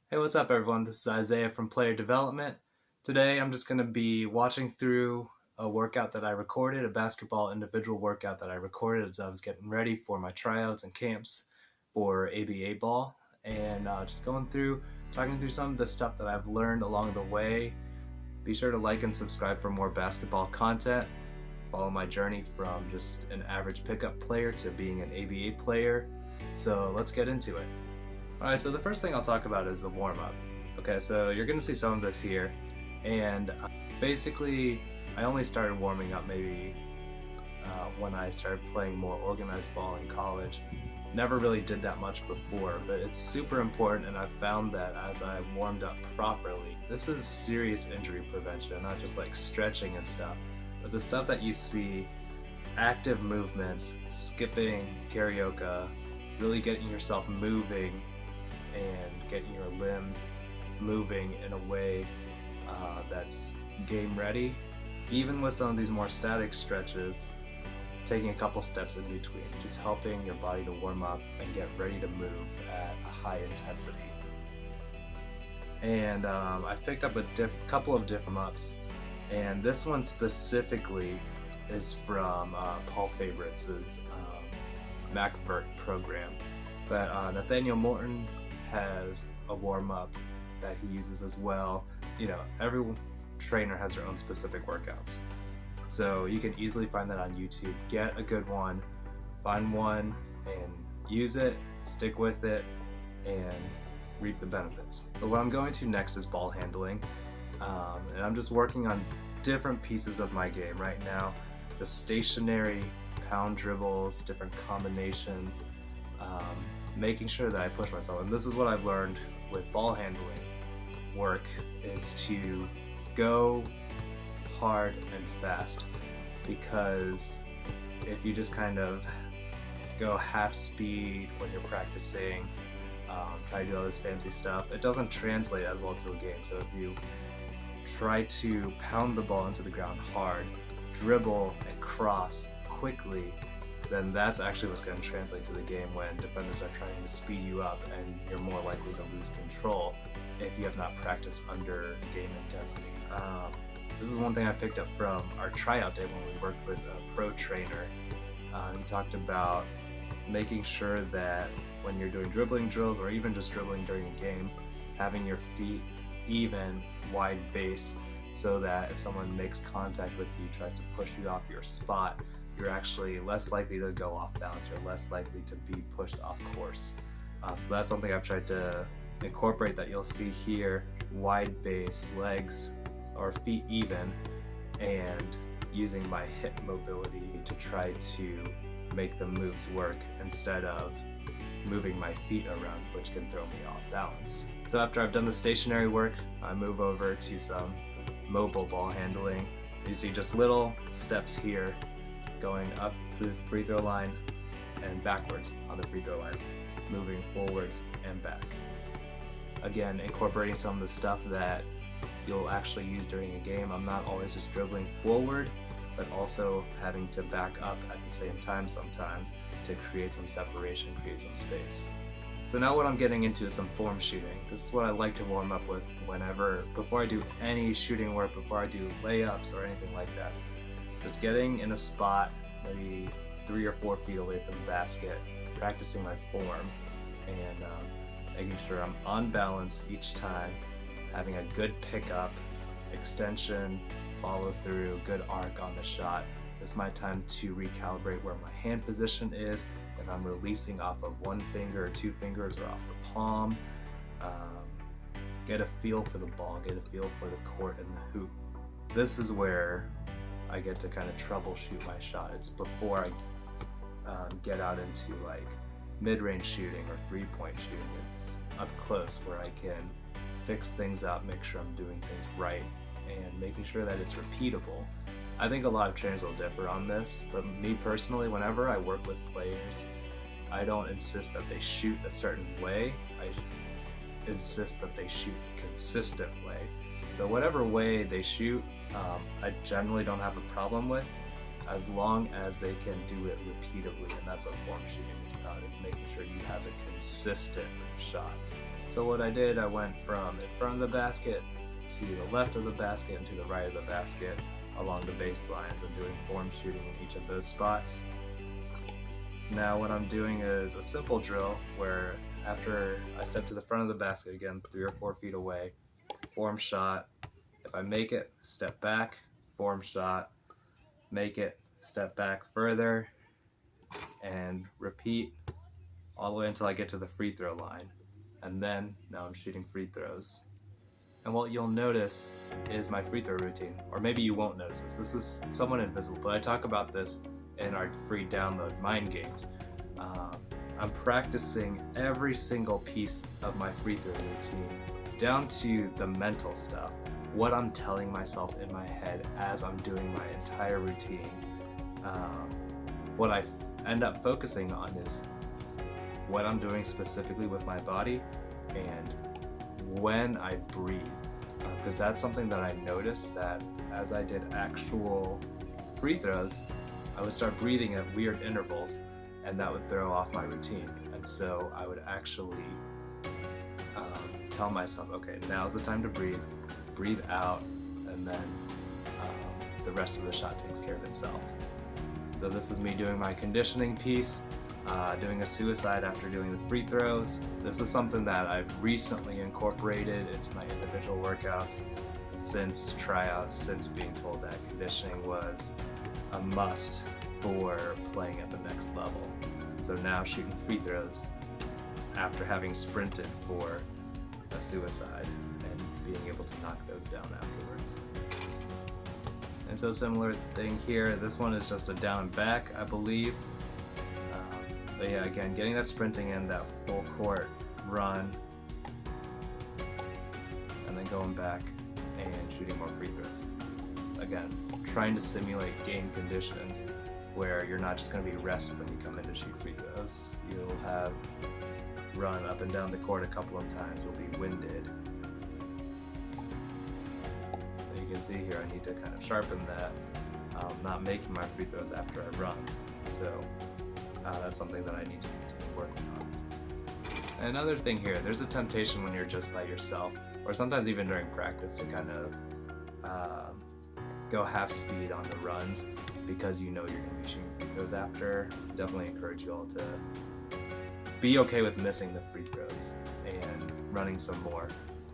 Hey, what's up everyone? This is Isaiah from Player Development. Today I'm just going to be watching through a workout that I recorded, a basketball individual workout that I recorded as I was getting ready for my tryouts and camps for ABA ball, and just going through, talking through some of the stuff that I've learned along the way. Be sure to like and subscribe for more basketball content. Follow my journey from just an average pickup player to being an ABA player. So let's get into it. Alright, so the first thing I'll talk about is the warm-up. Okay, so you're going to see some of this here, and basically I only started warming up maybe when I started playing more organized ball in college. Never really did that much before, but it's super important, and I've found that as I warmed up properly, this is serious injury prevention, not just like stretching and stuff, but the stuff that you see, active movements, skipping, karaoke, really getting yourself moving and getting your limbs moving in a way that's game ready. Even with some of these more static stretches, taking a couple steps in between, just helping your body to warm up and get ready to move at a high intensity. And I've picked up a couple of different ups, and this one specifically is from Paul Favorites' MacVert program. But Nathaniel Morton has a warm-up that he uses as well. You know, every trainer has their own specific workouts, so you can easily find that on YouTube. Get a good one, find one and use it, stick with it, and reap the benefits. So what I'm going to next is ball handling, and I'm just working on different pieces of my game right now. Just stationary pound dribbles, different combinations, making sure that I push myself. And this is what I've learned with ball handling work, is to go hard and fast, because if you just kind of go half speed when you're practicing, try to do all this fancy stuff, it doesn't translate as well to a game. So if you try to pound the ball into the ground hard, dribble and cross quickly, then that's actually what's going to translate to the game when defenders are trying to speed you up, and you're more likely to lose control if you have not practiced under game intensity. This is one thing I picked up from our tryout day when we worked with a pro trainer. He talked about making sure that when you're doing dribbling drills, or even just dribbling during a game, having your feet even, wide base, so that if someone makes contact with you, tries to push you off your spot, you're actually less likely to go off balance, you're less likely to be pushed off course. So that's something I've tried to incorporate, that you'll see here: wide base, legs or feet even, and using my hip mobility to try to make the moves work instead of moving my feet around, which can throw me off balance. So after I've done the stationary work, I move over to some mobile ball handling. You see just little steps here, going up the free throw line and backwards on the free throw line, moving forwards and back. Again, incorporating some of the stuff that you'll actually use during a game. I'm not always just dribbling forward, but also having to back up at the same time sometimes to create some separation, create some space. So now what I'm getting into is some form shooting. This is what I like to warm up with before I do any shooting work, before I do layups or anything like that. Just getting in a spot maybe 3 or 4 feet away from the basket, practicing my form, and making sure I'm on balance each time, having a good pickup, extension, follow through, good arc on the shot. It's my time to recalibrate where my hand position is, if I'm releasing off of 1 finger or 2 fingers or off the palm. Get a feel for the ball, get a feel for the court and the hoop. This is where I get to kind of troubleshoot my shot. It's before I get out into like mid-range shooting or 3-point shooting. It's up close where I can fix things up, make sure I'm doing things right, and making sure that it's repeatable. I think a lot of trainers will differ on this, but me personally, whenever I work with players, I don't insist that they shoot a certain way. I insist that they shoot a consistent way. So whatever way they shoot, I generally don't have a problem with, as long as they can do it repeatedly, and that's what form shooting is about, is making sure you have a consistent shot. So what I did, I went from in front of the basket to the left of the basket and to the right of the basket along the baseline. So I'm doing form shooting in each of those spots. Now what I'm doing is a simple drill where after I step to the front of the basket again, 3 or 4 feet away, form shot. If I make it, step back, form shot, make it, step back further, and repeat all the way until I get to the free throw line. And then now I'm shooting free throws. And what you'll notice is my free throw routine, or maybe you won't notice this. This is somewhat invisible, but I talk about this in our free download Mind Games. I'm practicing every single piece of my free throw routine, down to the mental stuff, what I'm telling myself in my head as I'm doing my entire routine. What I end up focusing on is what I'm doing specifically with my body and when I breathe, because that's something that I noticed that as I did actual free throws, I would start breathing at weird intervals, and that would throw off my routine. And so I would actually tell myself, okay, now's the time to breathe out, and then the rest of the shot takes care of itself. So this is me doing my conditioning piece, doing a suicide after doing the free throws. This is something that I've recently incorporated into my individual workouts since tryouts, since being told that conditioning was a must for playing at the next level. So now shooting free throws after having sprinted for a suicide and being able to knock those down afterwards. And so similar thing here, this one is just a down and back, I believe. But yeah, again, getting that sprinting in, that full court run, and then going back and shooting more free throws. Again, trying to simulate game conditions where you're not just going to be rested when you come in to shoot free throws. You'll have run up and down the court a couple of times, you'll be winded. You can see here I need to kind of sharpen that, not making my free throws after I run. So that's something that I need to continue working on. Another thing here, there's a temptation when you're just by yourself, or sometimes even during practice, to kind of go half speed on the runs because you know you're going to be shooting free throws after. Definitely encourage you all to be okay with missing the free throws and running some more,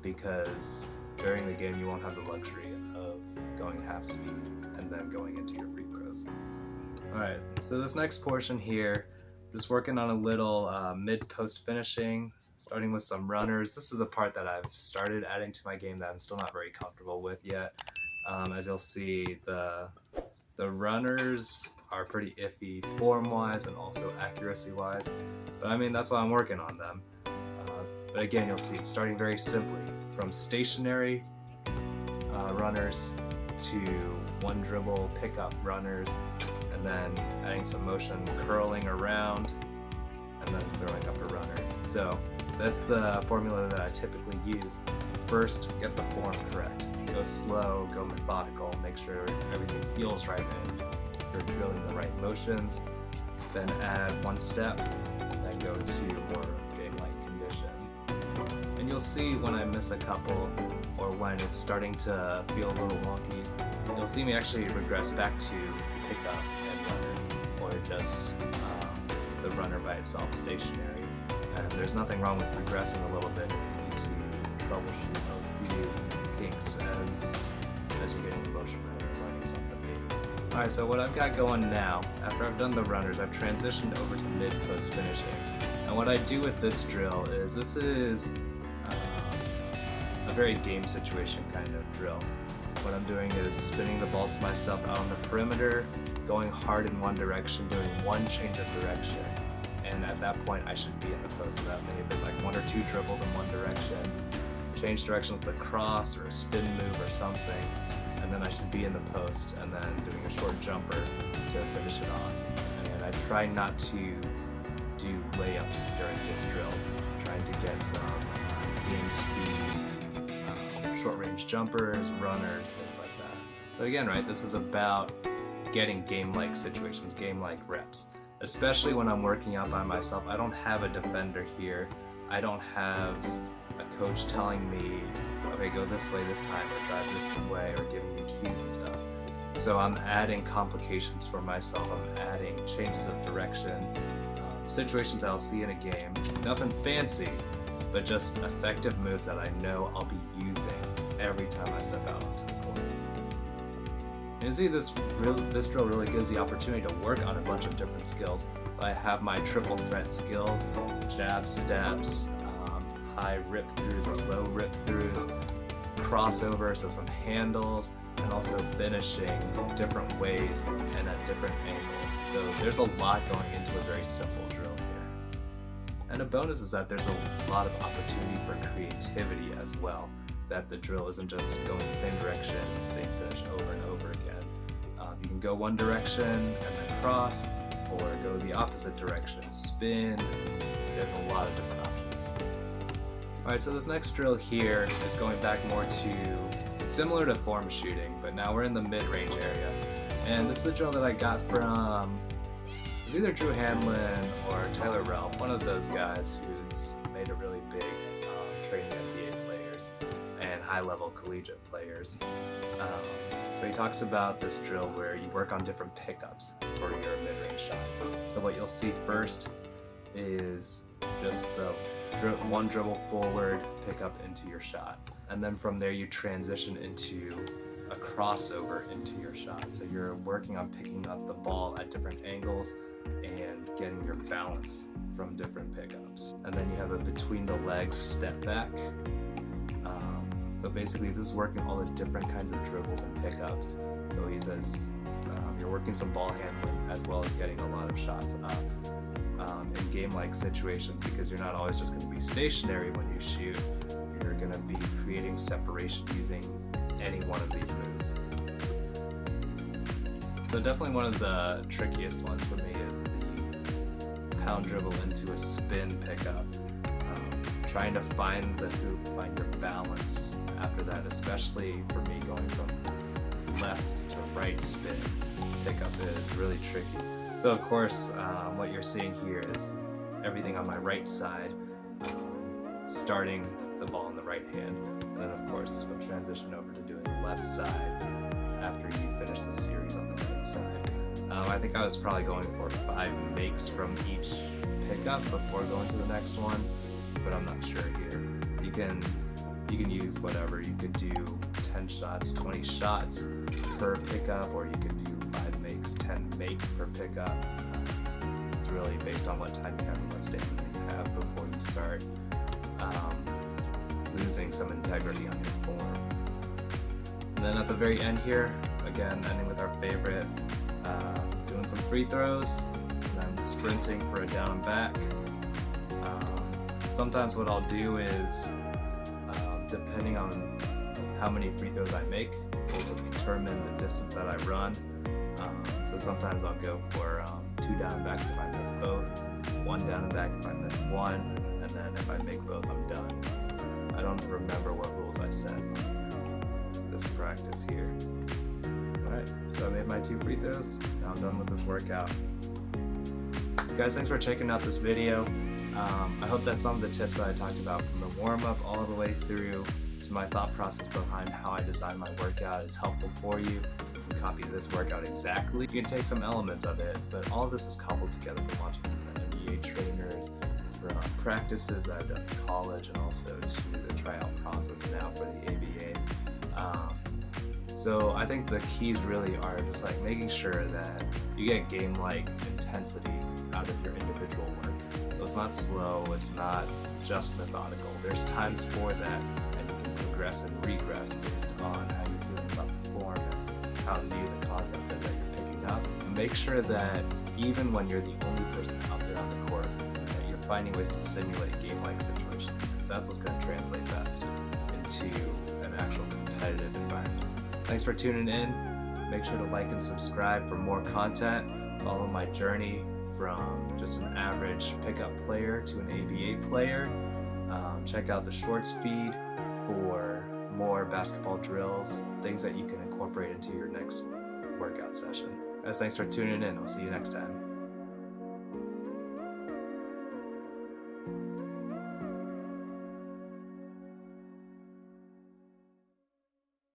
because during the game you won't have the luxury of going half speed and then going into your free throws. Alright, so this next portion here, just working on a little mid-post finishing, starting with some runners. This is a part that I've started adding to my game that I'm still not very comfortable with yet. As you'll see, the runners are pretty iffy form-wise and also accuracy-wise, but I mean, that's why I'm working on them. But again, you'll see, starting very simply, from stationary runners to one dribble pickup runners, and then adding some motion, curling around, and then throwing up a runner. So that's the formula that I typically use. First, get the form correct. Go slow, go methodical, make sure everything feels right and you're drilling the right motions. Then add one step, then go to more game-like conditions. And you'll see when I miss a couple, or when it's starting to feel a little wonky, you'll see me actually regress back to pickup and runner, or just the runner by itself, stationary. And there's nothing wrong with regressing a little bit if you need to troubleshoot a few kinks as you're getting the motion right or learning something new. Alright, so what I've got going now, after I've done the runners, I've transitioned over to mid-post finishing. And what I do with this drill is, this is a very game situation kind of drill. What I'm doing is spinning the ball to myself out on the perimeter, going hard in one direction, doing one change of direction, and at that point I should be in the post. So that may have been like 1 or 2 dribbles in one direction, change directions with a cross or a spin move or something, and then I should be in the post, and then doing a short jumper to finish it off. And I try not to do layups during this drill, trying to get some game speed, short range jumpers, runners, things like that. But again, right, this is about getting game-like situations, game-like reps. Especially when I'm working out by myself, I don't have a defender here. I don't have a coach telling me, okay, go this way this time, or drive this way, or giving me cues and stuff. So I'm adding complications for myself. I'm adding changes of direction, situations I'll see in a game. Nothing fancy, but just effective moves that I know I'll be using every time I step out onto the court. And you see, this drill really gives the opportunity to work on a bunch of different skills. I have my triple threat skills: jab steps, high rip throughs or low rip throughs, crossover, so some handles, and also finishing different ways and at different angles. So there's a lot going into a very simple drill here. And a bonus is that there's a lot of opportunity for creativity as well, that the drill isn't just going the same direction, same finish over and over again. You can go one direction and then cross, or go the opposite direction, spin. There's a lot of different options. Alright, so this next drill here is going back more to similar to form shooting, but now we're in the mid-range area. And this is a drill that I got from, it's either Drew Hanlon or Tyler Ralph, one of those guys who's made a really big training NBA players and high-level collegiate players. But he talks about this drill where you work on different pickups for your mid-range shot. So what you'll see first is just the one dribble forward, pick up into your shot. And then from there you transition into a crossover into your shot. So you're working on picking up the ball at different angles and getting your balance from different pickups. And then you have a between the legs step back. So basically this is working all the different kinds of dribbles and pickups. So he says you're working some ball handling as well as getting a lot of shots up in game-like situations, because you're not always just going to be stationary when you shoot. You're going to be creating separation using any one of these moves. So definitely one of the trickiest ones for me is the pound dribble into a spin pickup. Trying to find the hoop, find your balance after that, especially for me going from left to right spin pickup is really tricky. So of course, what you're seeing here is everything on my right side, starting the ball in the right hand, and then of course we'll transition over to doing the left side after you finish the series on the right side. I think I was probably going for 5 makes from each pickup before going to the next one, but I'm not sure here. You can use whatever. You could do 10 shots, 20 shots per pickup, or you could do 5 makes, 10 makes per pickup. It's really based on what time you have and what stamina you have before you start losing some integrity on your form. And then at the very end here, again, ending with our favorite, doing some free throws, and then sprinting for a down and back. Sometimes what I'll do is, depending on how many free throws I make, will determine the distance that I run. So sometimes I'll go for 2 down and backs if I miss both, 1 down and back if I miss 1, and then if I make both, I'm done. I don't remember what rules I set this practice here. Alright, so I made my 2 free throws. Now I'm done with this workout. Guys, thanks for checking out this video. I hope that some of the tips that I talked about, from the warm-up all the way through to my thought process behind how I design my workout, is helpful for you. You can copy this workout exactly. You can take some elements of it, but all of this is cobbled together from watching different NBA trainers, from practices that I've done in college, and also to the tryout process now for the ABA. So I think the keys really are just like making sure that you get game-like intensity out of your individual work. So it's not slow, it's not just methodical. There's times for that, and you can progress and regress based on how you're feeling about the form and how new the concept is that you're picking up. And make sure that even when you're the only person out there on the court, that you're finding ways to simulate game-like situations, because that's what's going to translate best into an actual competitive environment. Thanks for tuning in. Make sure to like and subscribe for more content. Follow my journey from just an average pickup player to an ABA player. Check out the shorts feed for more basketball drills, things that you can incorporate into your next workout session. Guys, thanks for tuning in. I'll see you next time.